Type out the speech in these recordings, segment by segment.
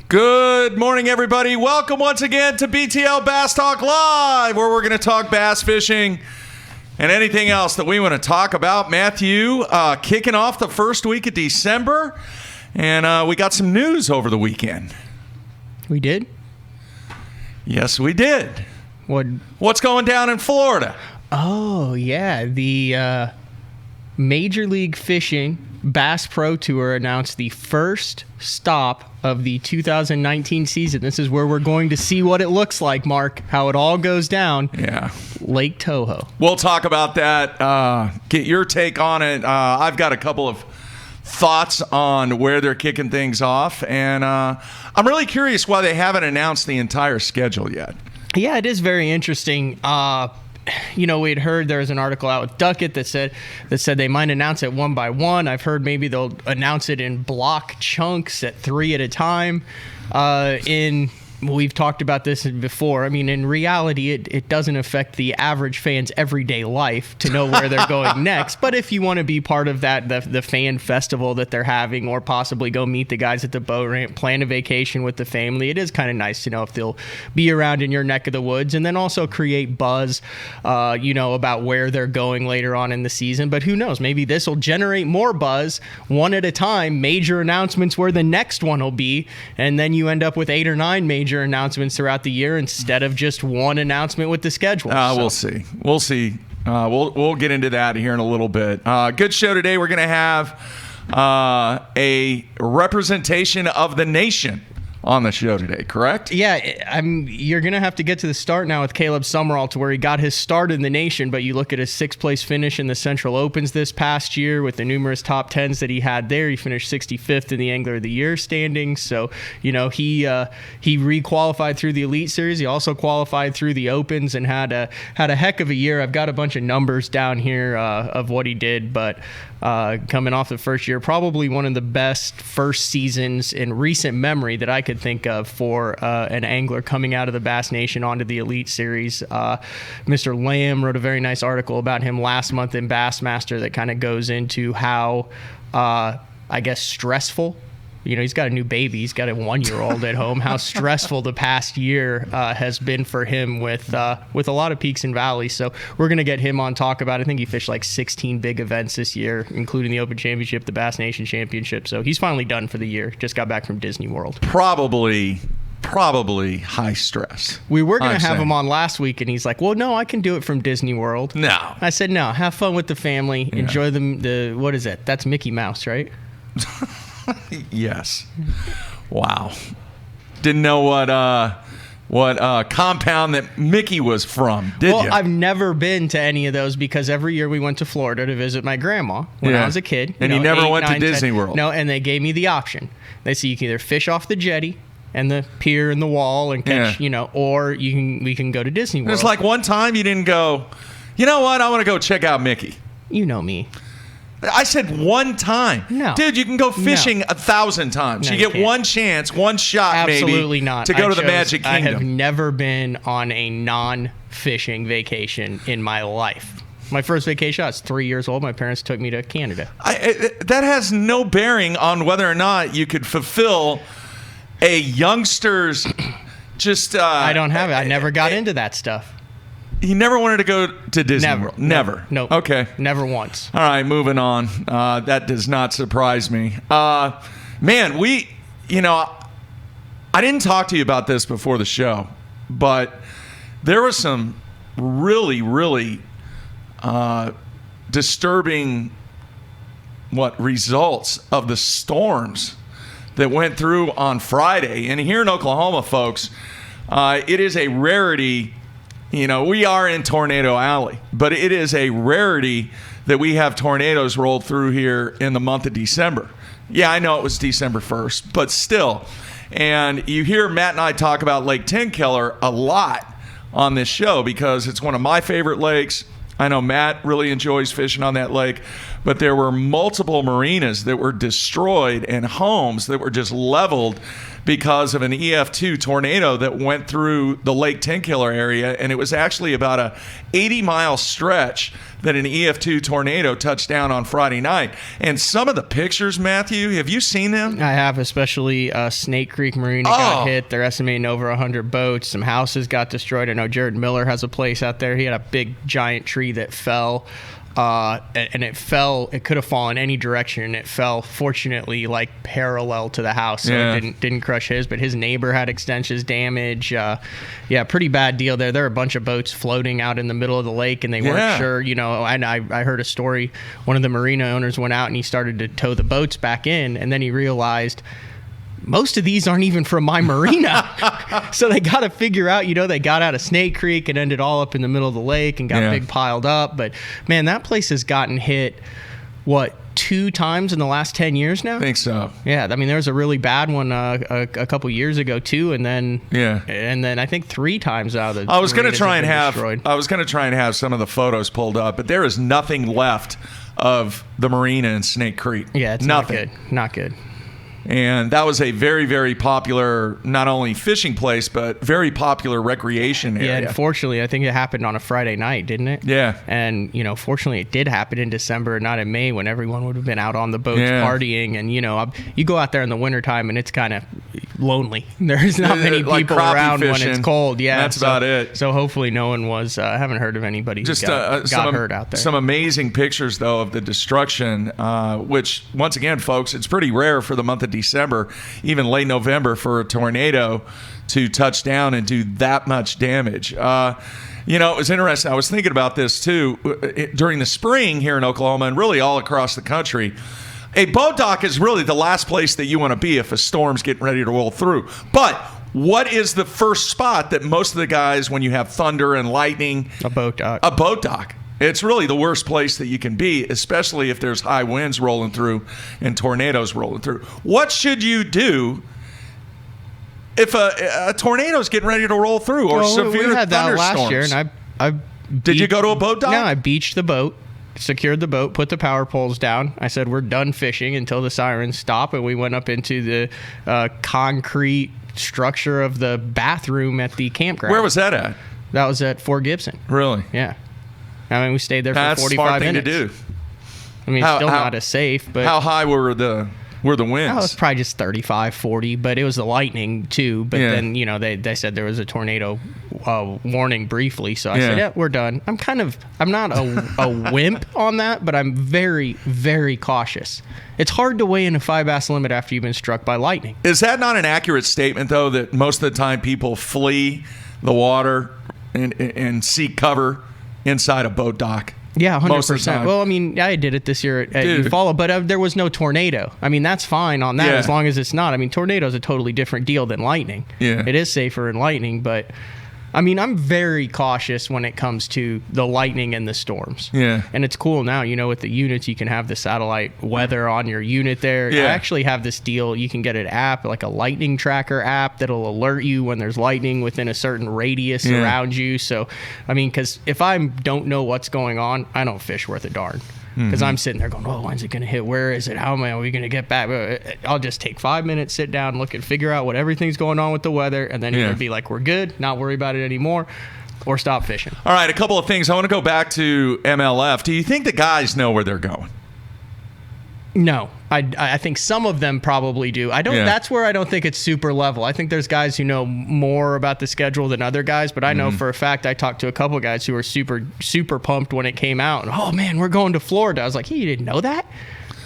Good morning, everybody. Welcome once again to BTL Bass Talk Live, where we're going to talk bass fishing and anything else that we want to talk about. Matthew, kicking off the first week of December, and we got some news over the weekend. We did? Yes, we did. What's going down in Florida? Oh, yeah. The Major League Fishing Bass Pro Tour announced the first stop of the 2019 season. This is where we're going to see what it looks like, Mark, how it all goes down. Yeah. Lake Toho. We'll talk about that. Get your take on it. I've got a couple of thoughts on where they're kicking things off, and I'm really curious why they haven't announced the entire schedule yet. Yeah, it is very interesting. We'd heard there was an article out with Duckett that said they might announce it one by one. I've heard maybe they'll announce it in block chunks at 3 at a time. We've talked about this before. I mean, in reality, it doesn't affect the average fan's everyday life to know where they're going next. But if you want to be part of that, the fan festival that they're having, or possibly go meet the guys at the boat ramp, plan a vacation with the family, it is kind of nice to know if they'll be around in your neck of the woods, and then also create buzz, about where they're going later on in the season. But who knows? Maybe this will generate more buzz one at a time, major announcements where the next one will be, and then you end up with 8 or 9 major announcements throughout the year instead of just one announcement with the schedule. We'll see. We'll get into that here in a little bit. Good show today. We're going to have a representation of the nation on the show today, correct? Yeah, you're going to have to get to the start now with Caleb Sumrall, to where he got his start in the nation, but you look at his 6th place finish in the Central Opens this past year with the numerous top 10s that he had there. He finished 65th in the Angler of the Year standings. So, he re-qualified through the Elite Series. He also qualified through the Opens and had a heck of a year. I've got a bunch of numbers down here of what he did, but coming off the first year, probably one of the best first seasons in recent memory that I could think of for an angler coming out of the Bass Nation onto the Elite Series. Mr. Lamb wrote a very nice article about him last month in Bassmaster that kind of goes into how, stressful. He's got a new baby. He's got a 1-year-old at home. How stressful the past year has been for him with a lot of peaks and valleys. So we're going to get him on talk about it. I think he fished like 16 big events this year, including the Open Championship, the Bass Nation Championship. So he's finally done for the year. Just got back from Disney World. Probably high stress. We were going to have him on last week, and he's like, well, no, I can do it from Disney World. No. I said, no, have fun with the family. Yeah. Enjoy the what is it? That's Mickey Mouse, right? Yes. Wow. Didn't know what compound that Mickey was from, did you? Well, I've never been to any of those because every year we went to Florida to visit my grandma when I was a kid. And you never went to Disney World? No, and they gave me the option. They said you can either fish off the jetty and the pier and the wall and catch, or we can go to Disney World. It's like one time you didn't go, you know what, I want to go check out Mickey. You know me. I said one time. No. Dude, you can go fishing 1,000 times. No, you get one chance, one shot Absolutely maybe not. to go to the Magic Kingdom. I have never been on a non-fishing vacation in my life. My first vacation, I was 3 years old. My parents took me to Canada. That has no bearing on whether or not you could fulfill a youngster's just... I don't have it. I never got into that stuff. You never wanted to go to Disney World? Never. Nope. Okay. Never once. All right, moving on. That does not surprise me. Man, I didn't talk to you about this before the show, but there was some really, really disturbing results of the storms that went through on Friday. And here in Oklahoma, folks, it is a rarity. We are in Tornado Alley, but it is a rarity that we have tornadoes rolled through here in the month of December. Yeah, I know it was December 1st, but still. And you hear Matt and I talk about Lake Tenkiller a lot on this show because it's one of my favorite lakes. I know Matt really enjoys fishing on that lake. but there were multiple marinas that were destroyed and homes that were just leveled because of an EF2 tornado that went through the Lake Tenkiller area. And it was actually about a 80-mile stretch that an EF2 tornado touched down on Friday night. And some of the pictures, Matthew, have you seen them? I have, especially Snake Creek Marina got hit. They're estimating over 100 boats. Some houses got destroyed. I know Jared Miller has a place out there. He had a big giant tree that fell. And it fell. It could have fallen any direction, and it fell. Fortunately, like parallel to the house, so it didn't crush his. But his neighbor had extensions damage. Pretty bad deal there. There were a bunch of boats floating out in the middle of the lake, and they weren't sure. And I heard a story. One of the marina owners went out and he started to tow the boats back in, and then he realized most of these aren't even from my marina. So they got to figure out, they got out of Snake Creek and ended all up in the middle of the lake and got big piled up. But, man, that place has gotten hit, 2 times in the last 10 years now? I think so. Yeah, I mean, there was a really bad one a couple years ago, too, and then I think 3 times out of the I was going to try and destroyed. have some of the photos pulled up, but there is nothing left of the marina in Snake Creek. Yeah, it's nothing. Not good. And that was a very, very popular, not only fishing place, but very popular recreation area. Yeah, unfortunately, I think it happened on a Friday night, didn't it? Yeah. And, fortunately, it did happen in December, not in May, when everyone would have been out on the boats partying. And, you go out there in the wintertime, and it's kind of lonely. There's not many people around fishing. when it's cold. Yeah, that's about it. So hopefully no one was, I haven't heard of anybody who got hurt out there. Some amazing pictures, though, of the destruction, which, once again, folks, it's pretty rare for the month of December, even late November, for a tornado to touch down and do that much damage. It was interesting. I was thinking about this too during the spring here in Oklahoma and really all across the country. A boat dock is really the last place that you want to be if a storm's getting ready to roll through. But what is the first spot that most of the guys, when you have thunder and lightning? A boat dock. A boat dock. It's really the worst place that you can be, especially if there's high winds rolling through and tornadoes rolling through. What should you do if a tornado's getting ready to roll through, or severe we had that thunderstorms? last year, and Did you go to a boat dock? No, I beached the boat, secured the boat, put the power poles down. I said, we're done fishing until the sirens stop, and we went up into the concrete structure of the bathroom at the campground. Where was that at? That was at Fort Gibson. Really? Yeah. I mean, we stayed there for 45 minutes. That's a smart thing to do. I mean, it's still not as safe, but... How high were the winds? It was probably just 35, 40, but it was the lightning, too. But then, they said there was a tornado warning briefly, so I said, yeah, we're done. I'm not a wimp on that, but I'm very, very cautious. It's hard to weigh in a 5-bass limit after you've been struck by lightning. Is that not an accurate statement, though, that most of the time people flee the water and seek cover inside a boat dock? Yeah, 100%. Well, I mean, I did it this year at Eufaula, but there was no tornado. I mean, that's fine on that as long as it's not. I mean, tornado is a totally different deal than lightning. Yeah. It is safer in lightning, but... I mean, I'm very cautious when it comes to the lightning and the storms. Yeah. And it's cool now, with the units, you can have the satellite weather on your unit there. Yeah. I actually have this deal. You can get an app, like a lightning tracker app, that'll alert you when there's lightning within a certain radius around you. So, I mean, because if I don't know what's going on, I don't fish worth a darn. Because I'm sitting there going, oh, when's it going to hit? Where is it? How are we going to get back? I'll just take 5 minutes, sit down, look and figure out what everything's going on with the weather, and then either be like, we're good, not worry about it anymore, or stop fishing. All right, a couple of things. I want to go back to MLF. Do you think the guys know where they're going? No. I think some of them probably do. That's where I don't think it's super level. I think there's guys who know more about the schedule than other guys, but I know for a fact I talked to a couple of guys who were super, super pumped when it came out. And, oh, man, we're going to Florida. I was like, hey, you didn't know that?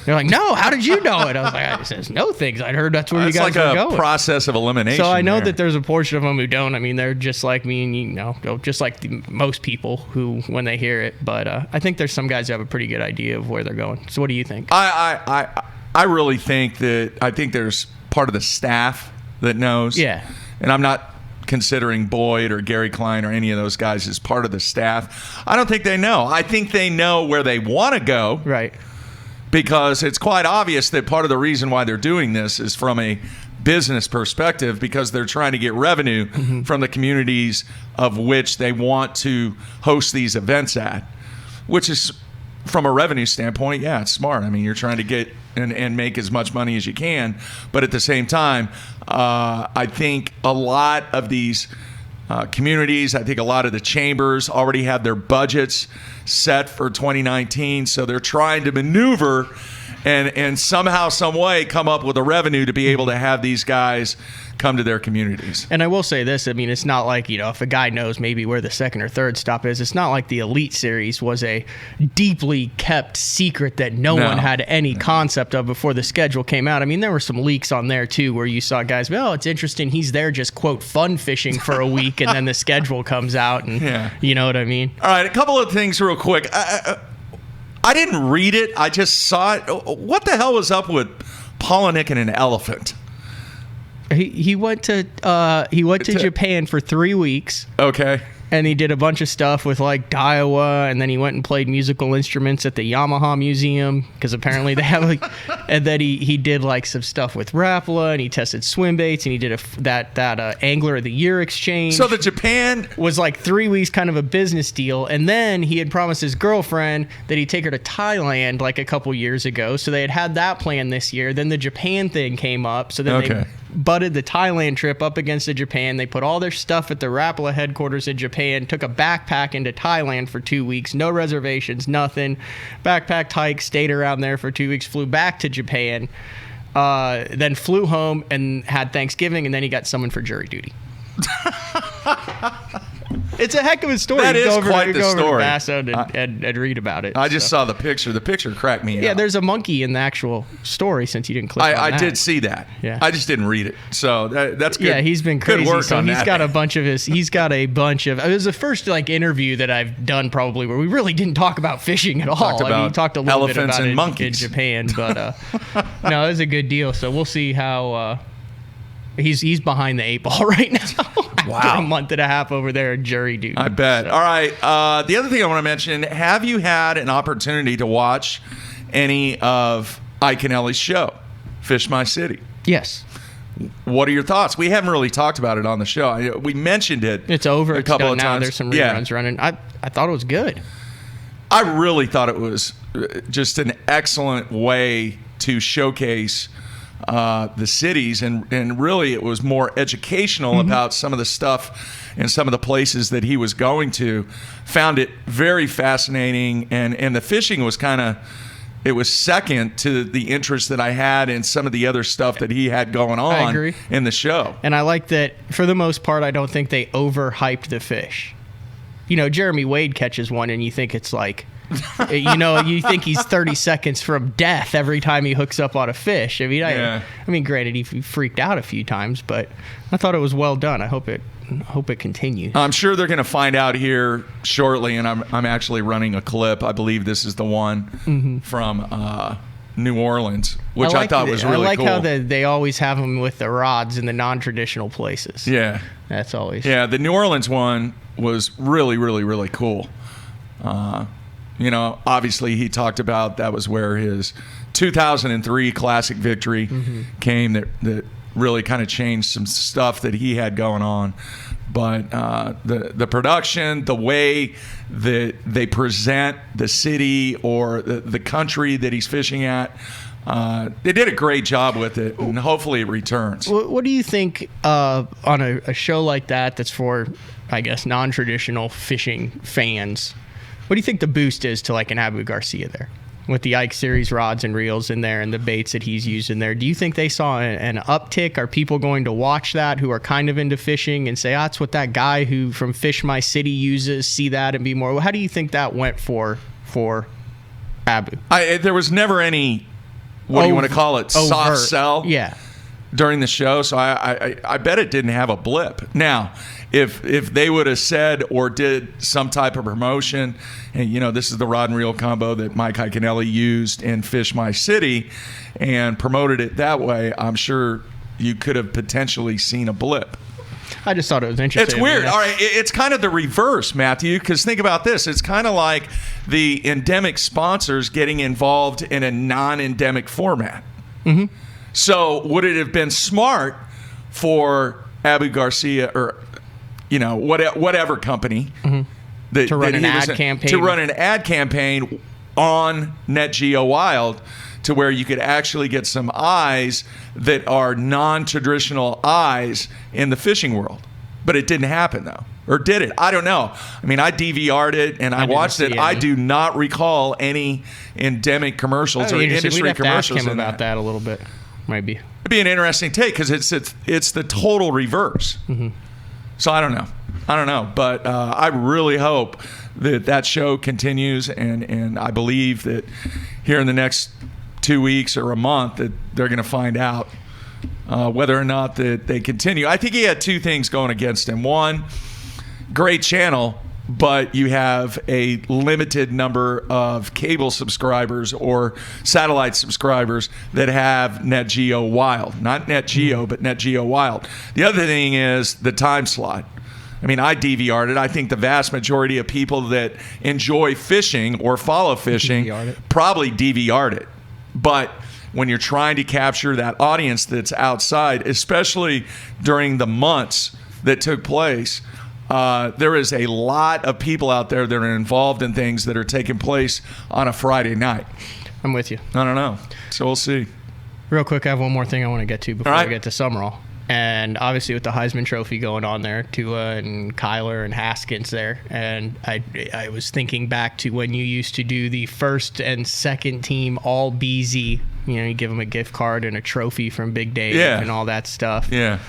They're like, no, how did you know it? I was like, I just know things. I'd heard that's where you guys were going. It's like a process of elimination. So I know that there's a portion of them who don't. I mean, they're just like me and just like most people who, when they hear it. But I think there's some guys who have a pretty good idea of where they're going. So what do you think? I really think there's part of the staff that knows. Yeah. And I'm not considering Boyd or Gary Klein or any of those guys as part of the staff. I don't think they know. I think they know where they want to go. Right. Because it's quite obvious that part of the reason why they're doing this is from a business perspective, because they're trying to get revenue from the communities of which they want to host these events at, which is from a revenue standpoint, yeah, it's smart. I mean, you're trying to get and make as much money as you can, but at the same time, I think a lot of these communities, I think a lot of the chambers already have their budgets set for 2019, so they're trying to maneuver and somehow, some way, come up with a revenue to be able to have these guys come to their communities. And I will say this, I mean, it's not like, if a guy knows maybe where the second or third stop is, it's not like the Elite Series was a deeply kept secret that no one had any concept of before the schedule came out. I mean, there were some leaks on there, too, where you saw guys, it's interesting, he's there just, quote, fun fishing for a week, and then the schedule comes out, and you know what I mean? All right, a couple of things real quick. I didn't read it. I just saw it. What the hell was up with Polinick and an elephant? He went to Japan for 3 weeks. Okay. And he did a bunch of stuff with like Daiwa, and then he went and played musical instruments at the Yamaha Museum because apparently they have and then he did like some stuff with Rapala, and he tested swim baits, and he did that Angler of the Year exchange. So the Japan was like 3 weeks, kind of a business deal, and then he had promised his girlfriend that he'd take her to Thailand like a couple years ago. So they had that plan this year. Then the Japan thing came up, so then they butted the Thailand trip up against the Japan. They put all their stuff at the Rapala headquarters in Japan, took a backpack into Thailand for 2 weeks, no reservations, nothing. Backpacked, hiked, stayed around there for 2 weeks, flew back to Japan, then flew home and had Thanksgiving, and then he got summoned for jury duty. It's a heck of a story. That is quite the story. Go over to Basso and read about it. I just saw the picture. The picture cracked me up. Yeah, there's a monkey in the actual story since you didn't click on that. I did see that. Yeah. I just didn't read it. So that's good. Yeah, he's been crazy. Good work so on he's that. got a bunch of it was the first interview that I've done probably where we really didn't talk about fishing at all. We talked a little bit elephants about and it monkeys. in Japan, but no, it was a good deal. So we'll see how he's behind the 8 ball right now. After a month and a half over there in jury duty. I bet. So. All right. The other thing I want to mention, have you had an opportunity to watch any of Ike and Ellie's show, Fish My City? Yes. What are your thoughts? We haven't really talked about it on the show. We mentioned it. It's over. A couple of times. There's some reruns running. I thought it was good. I really thought it was just an excellent way to showcase the cities, and really it was more educational about some of the stuff and some of the places that he was going to. Found it very fascinating, and the fishing was it was second to the interest that I had in some of the other stuff that he had going on I agree. in the show. And I like that for the most part, I don't think they overhyped the fish. Jeremy Wade catches one and you think it's like, you think he's 30 seconds from death every time he hooks up on a fish. I mean, granted, he freaked out a few times, but I thought it was well done. I hope it continues. I'm sure they're going to find out here shortly, and I'm actually running a clip. I believe this is the one from New Orleans, which I thought was really cool. I like how they always have them with the rods in the non-traditional places. Yeah. That's always... Yeah, the New Orleans one was really, really, really cool. Obviously he talked about that was where his 2003 classic victory came that really kind of changed some stuff that he had going on. But the production, the way that they present the city or the country that he's fishing at, they did a great job with it, and hopefully it returns. What do you think on a show like that's for, I guess, non-traditional fishing fans? What do you think the boost is to like an Abu Garcia there? With the Ike Series rods and reels in there and the baits that he's used in there. Do you think they saw an uptick? Are people going to watch that who are kind of into fishing and say, that's what that guy who from Fish My City uses, see that and be more? How do you think that went for Abu? There was never any, what do you want to call it, soft sell during the show. So I bet it didn't have a blip. Now, if they would have said or did some type of promotion, and this is the rod and reel combo that Mike Iaconelli used in Fish My City, and promoted it that way, I'm sure you could have potentially seen a blip. I just thought it was interesting. It's weird. All right, it's kind of the reverse, Matthew, because think about this. It's kind of like the endemic sponsors getting involved in a non-endemic format. Mm-hmm. So would it have been smart for Abu Garcia or whatever company to run an ad campaign on Net Geo Wild to where you could actually get some eyes that are non-traditional eyes in the fishing world. But it didn't happen, though. Or did it? I don't know. I mean, I DVR'd it and I watched it. I do not recall any endemic commercials or industry We'd have commercials. to ask him about that a little bit. Might be. It'd be an interesting take because it's the total reverse. Mm-hmm. So I don't know. But I really hope that show continues, and I believe that here in the next 2 weeks or a month that they're going to find out whether or not that they continue. I think he had two things going against him. One, great channel, but you have a limited number of cable subscribers or satellite subscribers that have Net Geo Wild. Not Net Geo, but Net Geo Wild. The other thing is the time slot. I mean, I DVR'd it. I think the vast majority of people that enjoy fishing or follow fishing probably DVR'd it. But when you're trying to capture that audience that's outside, especially during the months that took place, there is a lot of people out there that are involved in things that are taking place on a Friday night. I'm with you. I don't know. So we'll see. Real quick, I have one more thing I want to get to before we get to Sumrall. And obviously with the Heisman Trophy going on there, Tua and Kyler and Haskins there. And I was thinking back to when you used to do the first and second team all BZ. You know, you give them a gift card and a trophy from Big Dave and all that stuff. Yeah.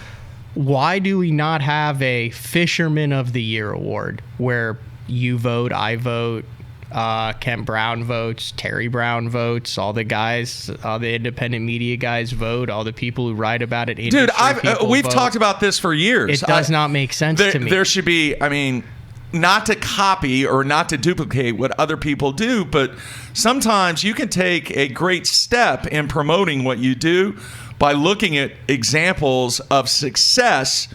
Why do we not have a Fisherman of the Year award where you vote, I vote, Kent Brown votes, Terry Brown votes, all the guys, all the independent media guys vote, all the people who write about it. Dude, we've talked about this for years. It does not make sense to me. There should be, I mean, not to copy or not to duplicate what other people do, but sometimes you can take a great step in promoting what you do by looking at examples of success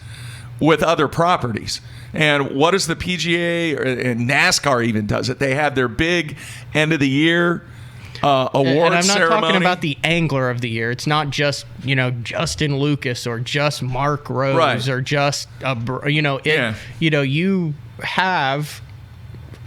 with other properties. And what does the PGA and NASCAR even does it? They have their big end of the year award ceremony. And I'm not talking about the angler of the year. It's not just, Justin Lucas or just Mark Rose or just, you have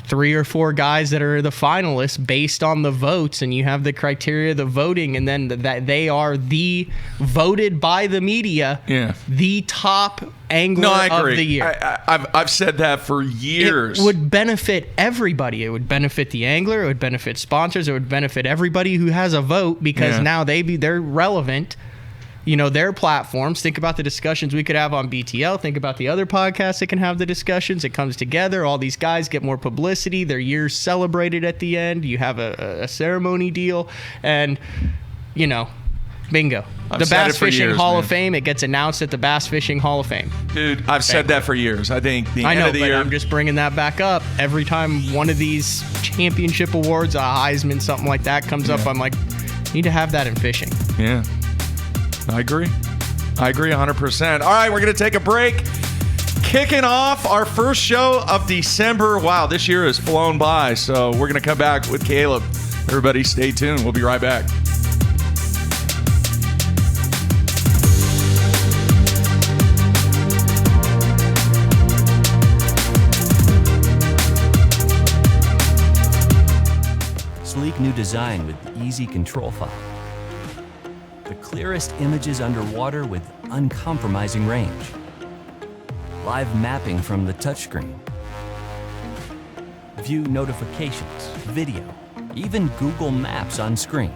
3 or 4 guys that are the finalists based on the votes, and you have the criteria of the voting, and then that they are the voted by the media, the top angler of the year. I've said that for years. It would benefit everybody. It would benefit the angler. It would benefit sponsors. It would benefit everybody who has a vote because now they're relevant. Their platforms. Think about the discussions we could have on BTL. Think about the other podcasts that can have the discussions. It comes together. All these guys get more publicity. Their year's celebrated at the end. You have a ceremony deal. And, bingo. The Bass Fishing Hall of Fame, it gets announced at the Bass Fishing Hall of Fame. Dude, I've said that for years. I think the end of the year. I'm just bringing that back up. Every time one of these championship awards, a Heisman, something like that comes up, I'm like, need to have that in fishing. Yeah. I agree 100%. All right, we're going to take a break. Kicking off our first show of December. Wow, this year has flown by. So we're going to come back with Caleb. Everybody stay tuned. We'll be right back. Sleek new design with easy control file. The clearest images underwater with uncompromising range. Live mapping from the touchscreen. View notifications, video, even Google Maps on screen.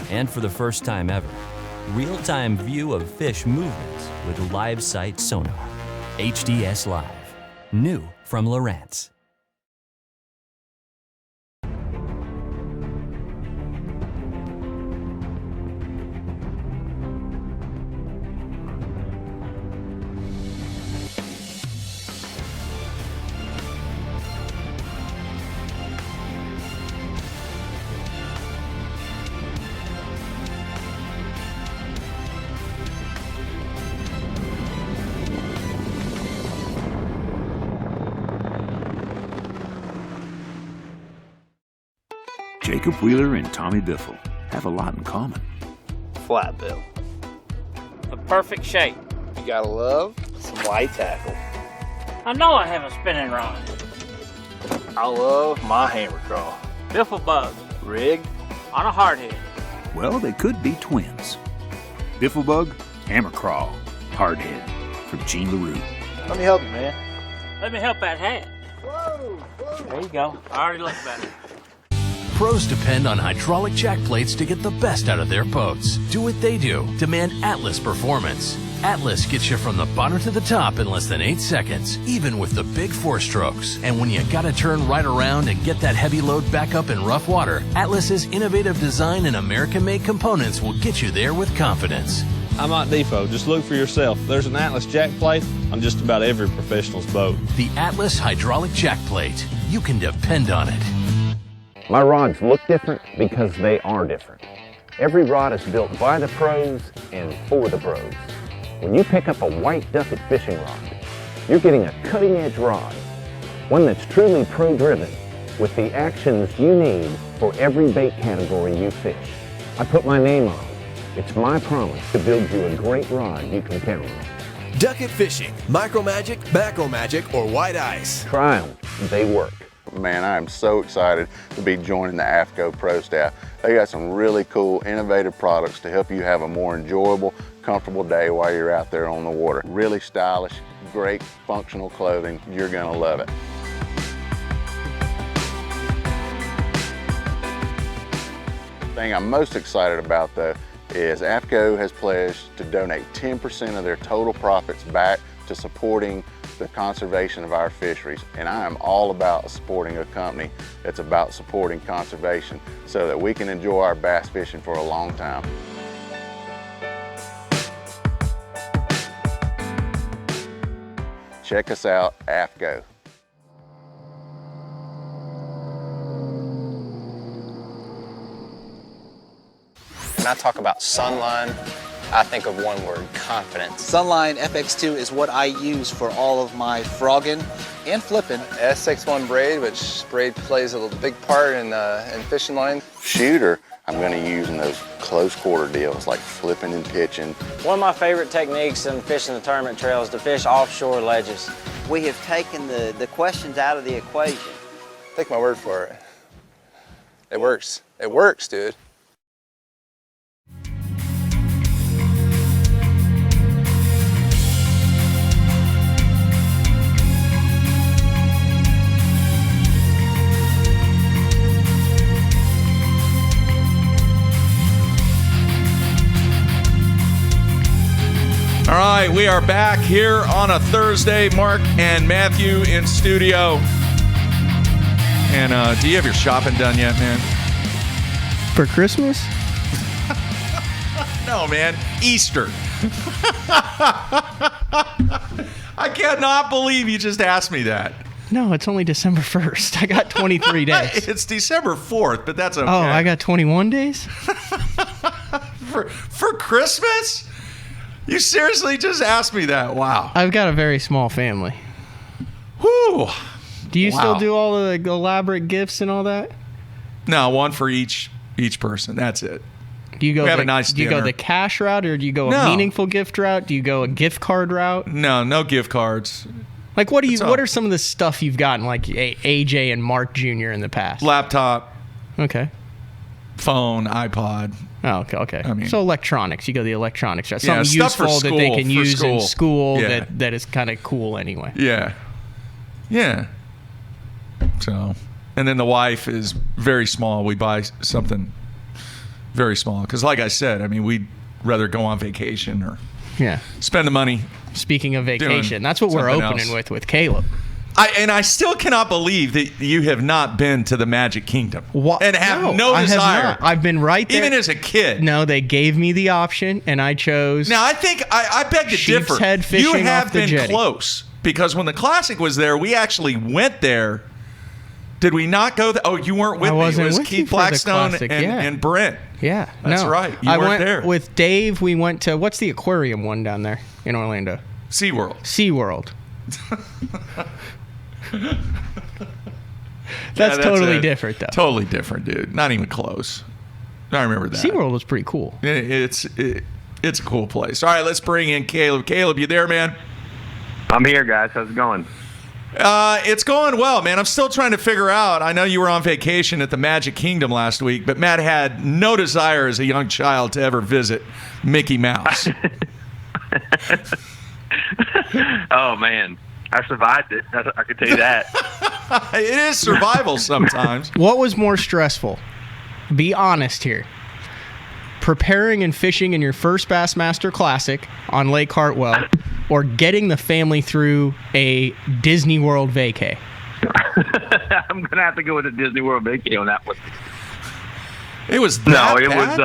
And for the first time ever, real-time view of fish movements with live sight sonar. HDS Live. New from Lowrance. Jacob Wheeler and Tommy Biffle have a lot in common. Flat bill. The perfect shape. You gotta love some light tackle. I know I have a spinning rod. I love my hammer crawl. Biffle bug Rig. on a hardhead. Well, they could be twins. Bifflebug, Hammer Crawl, Hardhead from Gene LaRue. Let me help you, man. Let me help that hat. There you go. I already look better. Pros depend on hydraulic jack plates to get the best out of their boats. Do what they do. Demand Atlas performance. Atlas gets you from the bottom to the top in less than 8 seconds, even with the big 4-strokes. And when you gotta turn right around and get that heavy load back up in rough water, Atlas's innovative design and American-made components will get you there with confidence. I'm Mike Defo. Just look for yourself. There's an Atlas jack plate on just about every professional's boat. The Atlas hydraulic jack plate. You can depend on it. My rods look different because they are different. Every rod is built by the pros and for the pros. When you pick up a white Duffet fishing rod, you're getting a cutting-edge rod, one that's truly pro-driven with the actions you need for every bait category you fish. I put my name on it. It's my promise to build you a great rod you can count on. Ducket Fishing, Micro Magic, Macro Magic, or White Ice. Try them. They work. Man, I am so excited to be joining the AFCO Pro staff. They got some really cool, innovative products to help you have a more enjoyable, comfortable day while you're out there on the water. Really stylish, great functional clothing. You're gonna love it. The thing I'm most excited about though is AFCO has pledged to donate 10% of their total profits back to supporting the conservation of our fisheries. And I am all about supporting a company that's about supporting conservation so that we can enjoy our bass fishing for a long time. Check us out, AFCO. When I talk about Sunline, I think of one word: confidence. Sunline FX2 is what I use for all of my frogging and flipping. S61 braid, which braid plays a big part in fishing line. Shooter, I'm going to use in those close quarter deals like flipping and pitching. One of my favorite techniques in fishing the tournament trail is to fish offshore ledges. We have taken the questions out of the equation. Take my word for it. It works. It works, dude. All right, we are back here on a Thursday. Mark and Matthew in studio. And do you have your shopping done yet, man? For Christmas? No, man. Easter. I cannot believe you just asked me that. No, it's only December 1st. I got 23 days. It's December 4th, but that's okay. Oh, I got 21 days? For Christmas? You seriously just asked me that? Wow. I've got a very small family. Whew. Do you still do all the elaborate gifts and all that? No, one for each person. That's it. Do you go? We have a nice Do you go dinner. the cash route, or do you go a meaningful gift route? Do you go a gift card route? No gift cards. Like what are some of the stuff you've gotten like AJ and Mark Jr. in the past? Laptop. Okay. Phone, iPod. Oh, okay. I mean, so electronics. You go the electronics route. Something stuff for useful school, that they can use in school Yeah. that is kind of cool anyway. Yeah. So, and then the wife is very small. We buy something very small because, like I said, I mean, we'd rather go on vacation or spend the money. Speaking of vacation, that's what we're opening with Caleb. I still cannot believe that you have not been to the Magic Kingdom and have no desire. I have not. I've been right there. Even as a kid. No, they gave me the option, and I chose. Now, I think I beg to differ. Head fishing you have off the been jetty. close because when the Classic was there, we actually went there. Did we not go there? Oh, you weren't with me. It was Keith Blackstone and Brent. Yeah, that's right. You weren't there. With Dave, we went to, what's the aquarium one down there in Orlando? SeaWorld. That's totally different, though. Totally different, dude. Not even close. I remember that. SeaWorld was pretty cool. It's a cool place. All right, let's bring in Caleb. Caleb, you there, man? I'm here, guys. How's it going? It's going well, man. I'm still trying to figure out. I know you were on vacation at the Magic Kingdom last week, but Matt had no desire as a young child to ever visit Mickey Mouse. Oh, man. I survived it. I can tell you that. It is survival sometimes. What was more stressful? Be honest here. Preparing and fishing in your first Bassmaster Classic on Lake Hartwell, or getting the family through a Disney World vacay? I'm going to have to go with the Disney World vacay on that one. It was it was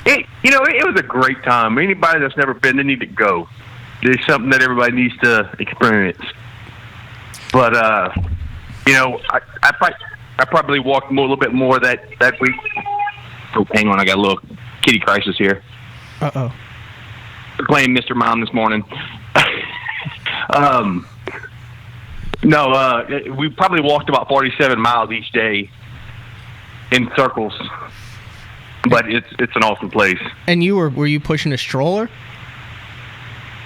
it was a great time. Anybody that's never been, they need to go. It's something that everybody needs to experience. But I probably walked a little bit more that week. Oh, hang on, I got a little kitty crisis here. Uh-oh. Playing Mr. Mom this morning. We probably walked about 47 miles each day in circles. But it's an awesome place. And were you pushing a stroller?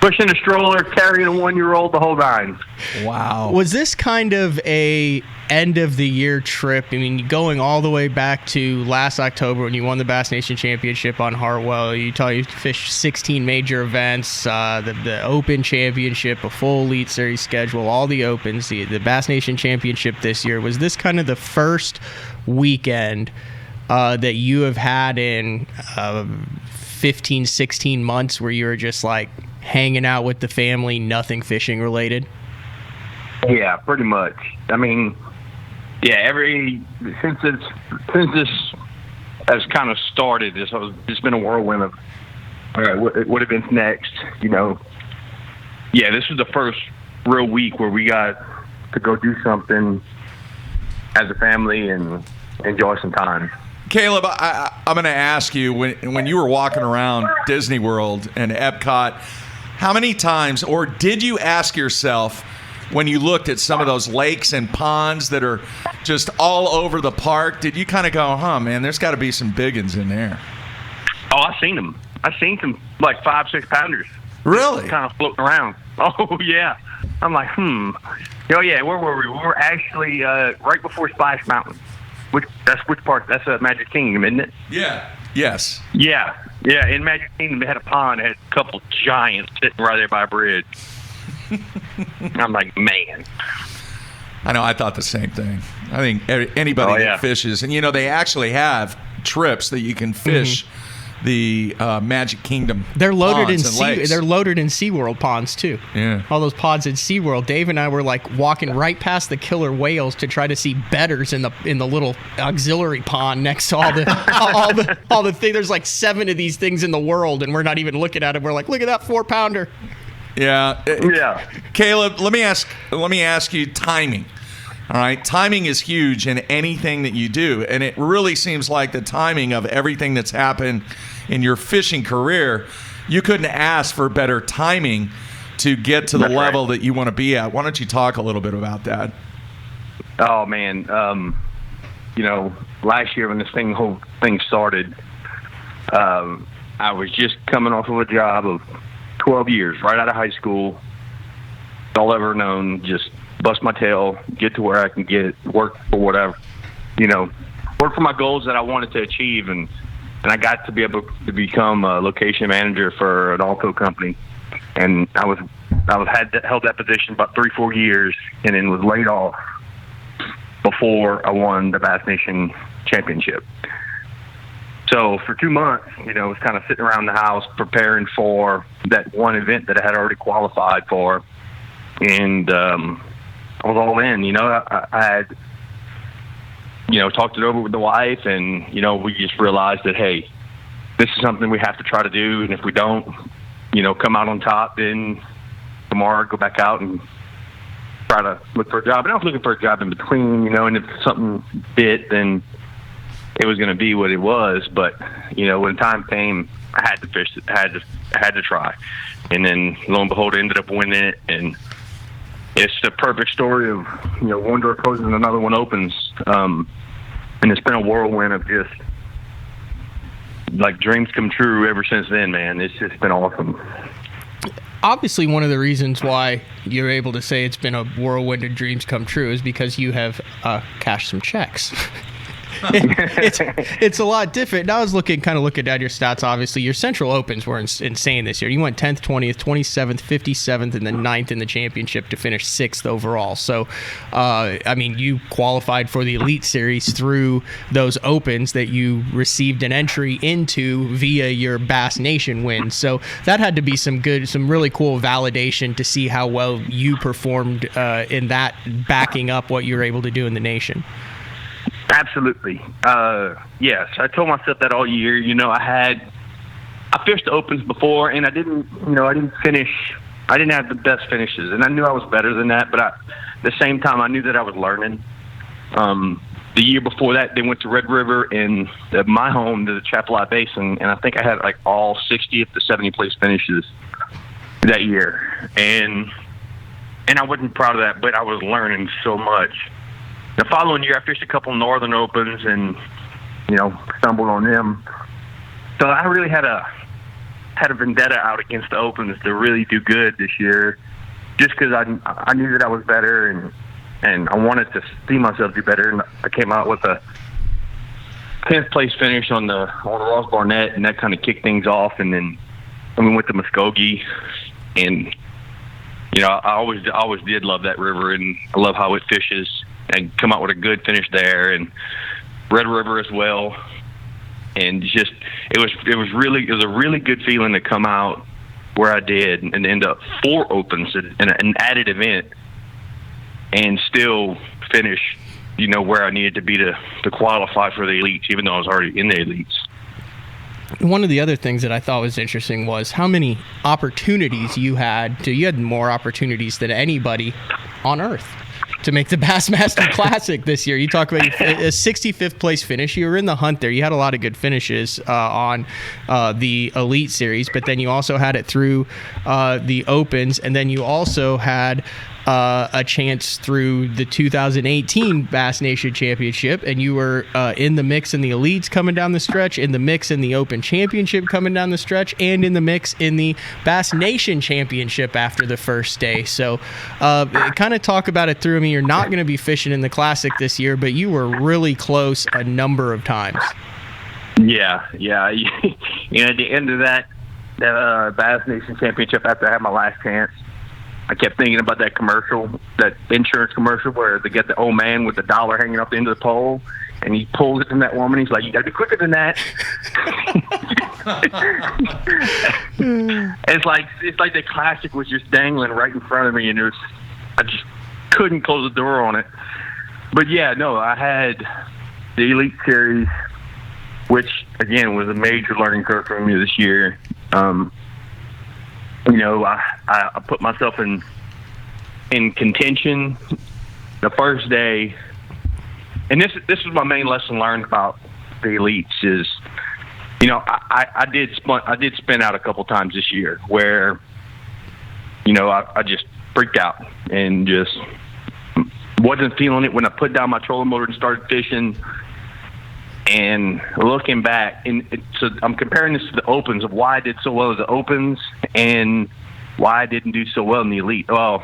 Pushing a stroller, carrying a 1-year-old, the whole nine. Wow. Was this kind of a end of the year trip? I mean, going all the way back to last October when you won the Bass Nation Championship on Hartwell. You fished 16 major events, the Open Championship, a full Elite Series schedule, all the Opens, the Bass Nation Championship this year. Was this kind of the first weekend that you have had in 15, 16 months where you were just like hanging out with the family, nothing fishing related? Yeah, pretty much. I mean, yeah, since this has kind of started, it's been a whirlwind of, all right, what event's next? Yeah, this was the first real week where we got to go do something as a family and enjoy some time. Caleb, I'm going to ask you, when you were walking around Disney World and Epcot, how many times, or did you ask yourself when you looked at some of those lakes and ponds that are just all over the park, did you kind of go, man, there's got to be some big ones in there? Oh, I've seen them. I've seen some like 5-6 pounders. Really? Kind of floating around. Oh, yeah. I'm like, Oh, yeah, where were we? We were actually right before Splash Mountain. Which part? That's Magic Kingdom, isn't it? Yeah. Yes. Yeah. In Magic Kingdom, they had a pond that had a couple giants sitting right there by a bridge. I'm like, man. I know. I thought the same thing. I think anybody that fishes, and they actually have trips that you can fish the Magic Kingdom. They're loaded ponds they're loaded in SeaWorld ponds too. Yeah. All those ponds in SeaWorld. Dave and I were like walking right past the killer whales to try to see betters in the little auxiliary pond next to all the thing. There's like 7 of these things in the world, and we're not even looking at it. We're like, look at that 4-pounder. Yeah. Yeah. Caleb, let me ask you timing. All right, timing is huge in anything that you do, and it really seems like the timing of everything that's happened in your fishing career, you couldn't ask for better timing to get to the level that you want to be at. Why don't you talk a little bit about that? Oh, man. Last year when this whole thing started, I was just coming off of a job of 12 years, right out of high school, all I've ever known, just bust my tail, get to where I can get, work for whatever, work for my goals that I wanted to achieve. And I got to be able to become a location manager for an auto company. And I held that position about 3-4 years, and then was laid off before I won the Bass Nation Championship. So for 2 months, I was kind of sitting around the house preparing for that one event that I had already qualified for. And I was all in. I had, talked it over with the wife, and, we just realized that, hey, this is something we have to try to do. And if we don't, come out on top, then tomorrow go back out and try to look for a job. And I was looking for a job in between, and if something bit, then it was going to be what it was. But, when time came, I had to fish it. I had to try. And then, lo and behold, I ended up winning it. And it's the perfect story of, one door closes and another one opens. And it's been a whirlwind of just, like, dreams come true ever since then, man. It's just been awesome. Obviously, one of the reasons why you're able to say it's been a whirlwind of dreams come true is because you have cashed some checks. It's a lot different. And I was looking at your stats. Obviously, your Central Opens were insane this year. You went 10th, 20th, 27th, 57th, and then 9th in the championship to finish 6th overall. So, you qualified for the Elite Series through those Opens that you received an entry into via your Bass Nation win. So that had to be some really cool validation to see how well you performed in that, backing up what you were able to do in the Nation. Absolutely. Yes, I told myself that all year. I fished the Opens before, and I didn't finish. I didn't have the best finishes, and I knew I was better than that. But at the same time, I knew that I was learning. The year before that, they went to Red River and my home to the Chapelai Basin, and I think I had like all 60th to 70th place finishes that year, and I wasn't proud of that, but I was learning so much. The following year, I fished a couple Northern Opens and, stumbled on them. So I really had a vendetta out against the Opens to really do good this year, just because I knew that I was better and I wanted to see myself do better. And I came out with a 10th place finish on the Ross Barnett, and that kind of kicked things off. And then we went to Muskogee, and I always did love that river, and I love how it fishes. And come out with a good finish there, and Red River as well. And just it was a really good feeling to come out where I did and end up 4 Opens in an added event and still finish, where I needed to be to qualify for the elites, even though I was already in the elites. One of the other things that I thought was interesting was how many opportunities you had. You had more opportunities than anybody on Earth to make the Bassmaster Classic this year. You talk about a 65th place finish. You were in the hunt there. You had a lot of good finishes on the Elite Series, but then you also had it through the Opens, and then you also had a chance through the 2018 Bass Nation Championship, and you were in the mix in the Elites coming down the stretch, in the mix in the Open Championship coming down the stretch, and in the mix in the Bass Nation Championship after the first day. So kind of talk about it through. I mean, you're not going to be fishing in the Classic this year, but you were really close a number of times. Yeah. At the end of that Bass Nation Championship, after I had my last chance, I kept thinking about that commercial, that insurance commercial where they get the old man with the dollar hanging up the end of the pole, and he pulls it from that woman. He's like, "You got to be quicker than that." It's like the Classic was just dangling right in front of me, and I just couldn't close the door on it. But yeah, no, I had the Elite Series, which again was a major learning curve for me this year. I put myself in contention the first day, and this is my main lesson learned about the elites is, I did spin out a couple times this year where, I just freaked out and just wasn't feeling it when I put down my trolling motor and started fishing. And looking back, so I'm comparing this to the Opens of why I did so well at the Opens and why I didn't do so well in the Elite. Well,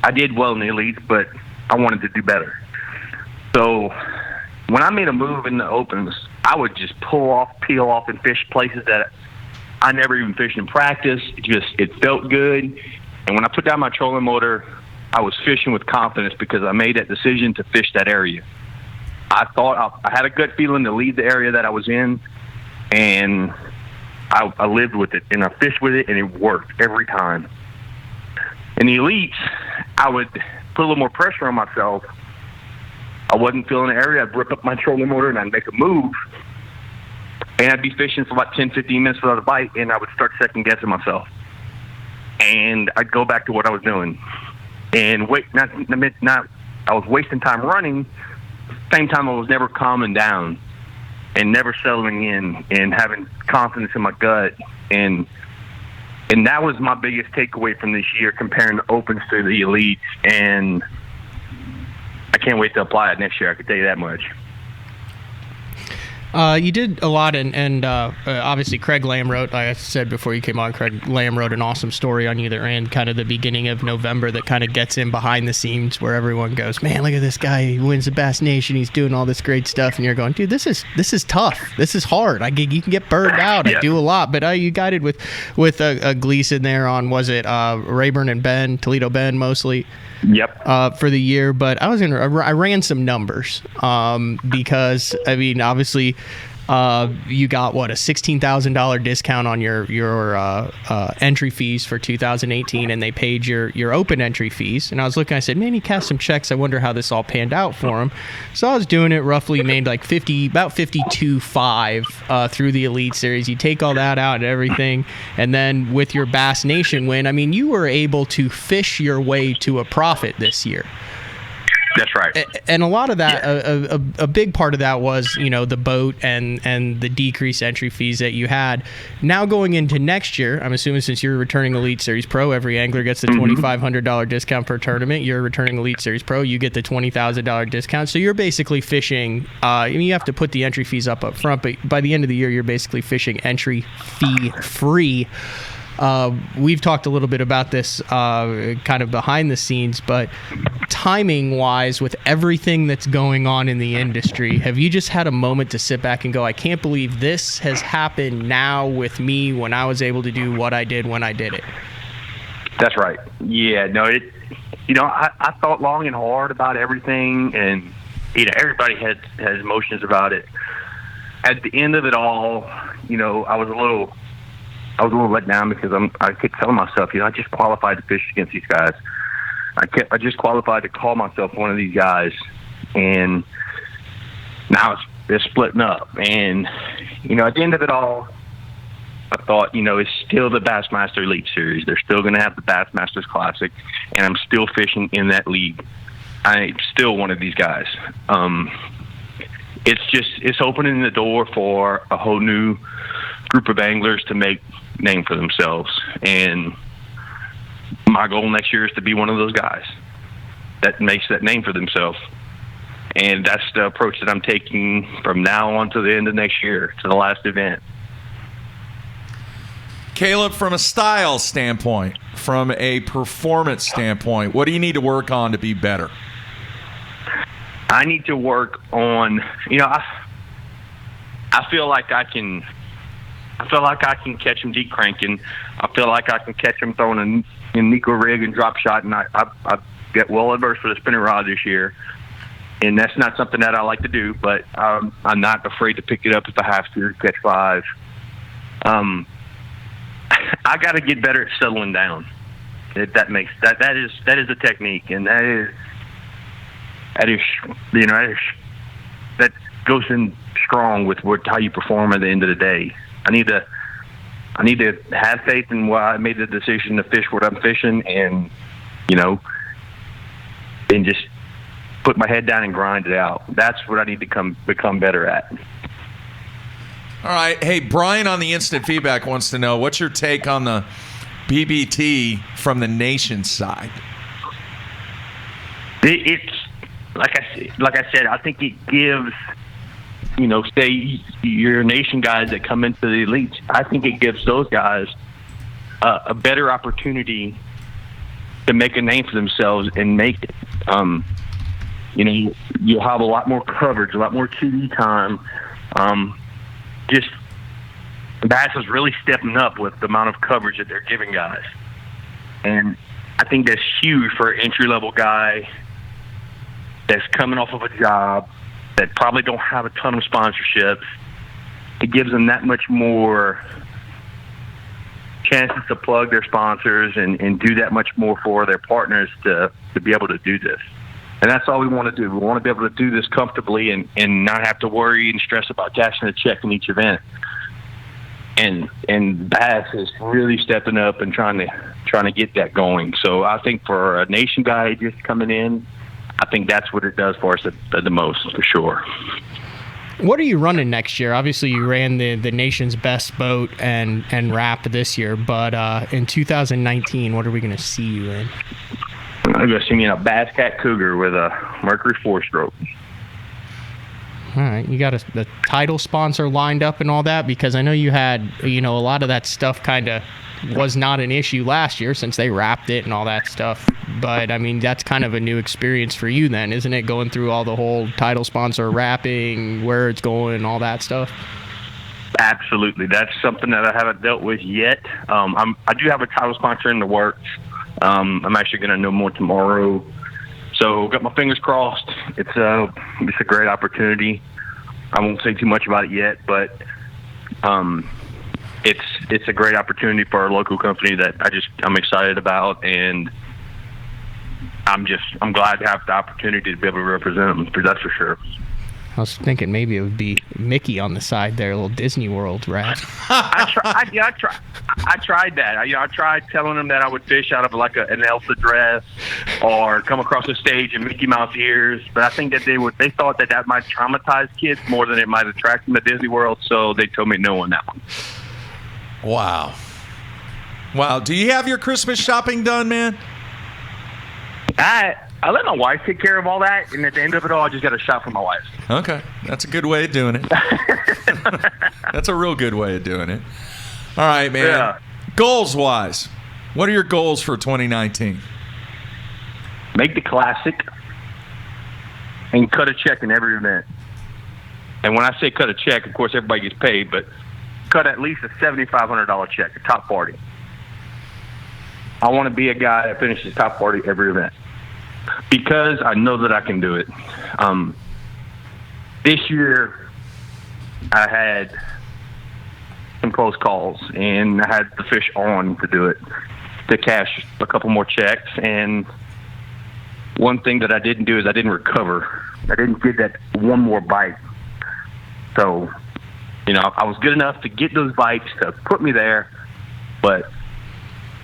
I did well in the Elite, but I wanted to do better. So when I made a move in the Opens, I would just peel off, and fish places that I never even fished in practice. It felt good. And when I put down my trolling motor, I was fishing with confidence because I made that decision to fish that area. I thought I had a good feeling to leave the area that I was in, and I lived with it, and I fished with it, and it worked every time. In the Elites, I would put a little more pressure on myself. I wasn't feeling the area. I'd rip up my trolling motor, and I'd make a move, and I'd be fishing for about 10, 15 minutes without a bite, and I would start second-guessing myself. And I'd go back to what I was doing. And I was wasting time running. Same time, I was never calming down and never settling in and having confidence in my gut. And that was my biggest takeaway from this year, comparing the Opens to the Elites. And I can't wait to apply it next year, I can tell you that much. You did a lot, and obviously Craig Lamb wrote, like I said before you came on, Craig Lamb wrote an awesome story on either end, kind of the beginning of November that kind of gets in behind the scenes where everyone goes, man, look at this guy. He wins the Bass Nation. He's doing all this great stuff. And you're going, dude, this is tough. This is hard. You can get burned out. I do a lot. But you guided with a Gleason there on, was it Rayburn and Ben, Toledo Ben mostly? Yep. For the year, but I ran some numbers because I mean, obviously, you got a $16,000 discount on your entry fees for 2018, and they paid your open entry fees. And I was looking, I said, man, he cast some checks. I wonder how this all panned out for him. So I was doing it roughly, made like about 52.5 through the Elite Series. You take all that out and everything, and then with your Bass Nation win, I mean, you were able to fish your way to a profit this year. That's right. And a lot of that, a big part of that was, the boat and the decreased entry fees that you had. Now going into next year, I'm assuming since you're returning Elite Series Pro, every angler gets the $2,500 discount per tournament. You're returning Elite Series Pro, you get the $20,000 discount. So you're basically fishing, you have to put the entry fees up front, but by the end of the year, you're basically fishing entry fee free. We've talked a little bit about this kind of behind the scenes, but timing-wise, with everything that's going on in the industry, have you just had a moment to sit back and go, I can't believe this has happened now with me when I was able to do what I did when I did it? That's right. Yeah, no, I thought long and hard about everything, and everybody has emotions about it. At the end of it all, I was a little let down because I kept telling myself, I just qualified to fish against these guys. I just qualified to call myself one of these guys, and now it's splitting up. And at the end of it all, I thought, it's still the Bassmaster Elite Series. They're still going to have the Bassmasters Classic, and I'm still fishing in that league. I'm still one of these guys. It's opening the door for a whole new group of anglers to make name for themselves, and my goal next year is to be one of those guys that makes that name for themselves. And that's the approach that I'm taking from now on to the end of next year, to the last event. Caleb, from a style standpoint, from a performance standpoint, what do you need to work on to be better? I need to work on, I feel like I can catch him deep cranking. I feel like I can catch him throwing a Nico rig and drop shot, and I get well adverse for the spinning rod this year. And that's not something that I like to do, but I'm not afraid to pick it up if I have to catch five. I got to get better at settling down. If that makes that is a technique, and that goes in strong with how you perform at the end of the day. I need to have faith in why I made the decision to fish what I'm fishing, and and just put my head down and grind it out. That's what I need to become better at. All right. Hey, Brian on the instant feedback wants to know, what's your take on the BBT from the nation side? It's like I said, I think it gives, say your nation guys that come into the elites, I think it gives those guys a better opportunity to make a name for themselves and make it. You'll have a lot more coverage, a lot more TV time. Just Bass is really stepping up with the amount of coverage that they're giving guys. And I think that's huge for an entry-level guy that's coming off of a job that probably don't have a ton of sponsorships. It gives them that much more chances to plug their sponsors and do that much more for their partners to be able to do this. And that's all we want to do. We want to be able to do this comfortably and not have to worry and stress about cashing a check in each event. And Bass is really stepping up and trying to get that going. So I think for a nation guy just coming in, I think that's what it does for us the most, for sure. What are you running next year? Obviously, you ran the nation's best boat and wrap this year, but in 2019, what are we going to see you in? I'm going to see me in a Bass Cat Cougar with a Mercury 4-stroke. All right, you got a title sponsor lined up and all that? Because I know you had, a lot of that stuff kind of was not an issue last year since they wrapped it and all that stuff. But, I mean, that's kind of a new experience for you then, isn't it? Going through all the whole title sponsor wrapping, where it's going, and all that stuff. Absolutely. That's something that I haven't dealt with yet. I do have a title sponsor in the works. I'm actually going to know more tomorrow. So got my fingers crossed. It's a great opportunity. I won't say too much about it yet, but it's a great opportunity for our local company that I'm excited about, and I'm glad to have the opportunity to be able to represent them. That's for sure. I was thinking maybe it would be Mickey on the side there, a little Disney World rat. I tried that. I tried telling them that I would fish out of like an Elsa dress or come across the stage in Mickey Mouse ears, but I think that they thought that might traumatize kids more than it might attract them to Disney World, so they told me no on that one. Wow. Do you have your Christmas shopping done, man? I let my wife take care of all that, and at the end of it all, I just got a shop for my wife. Okay. That's a good way of doing it. That's a real good way of doing it. All right, man. Yeah. Goals-wise, what are your goals for 2019? Make the classic and cut a check in every event. And when I say cut a check, of course, everybody gets paid, but cut at least a $7,500 check, a top 40. I want to be a guy that finishes top 40 every event, because I know that I can do it. This year, I had some close calls, and I had the fish on to do it, to cash a couple more checks. And one thing that I didn't do is I didn't recover. I didn't get that one more bite. So, I was good enough to get those bites to put me there, but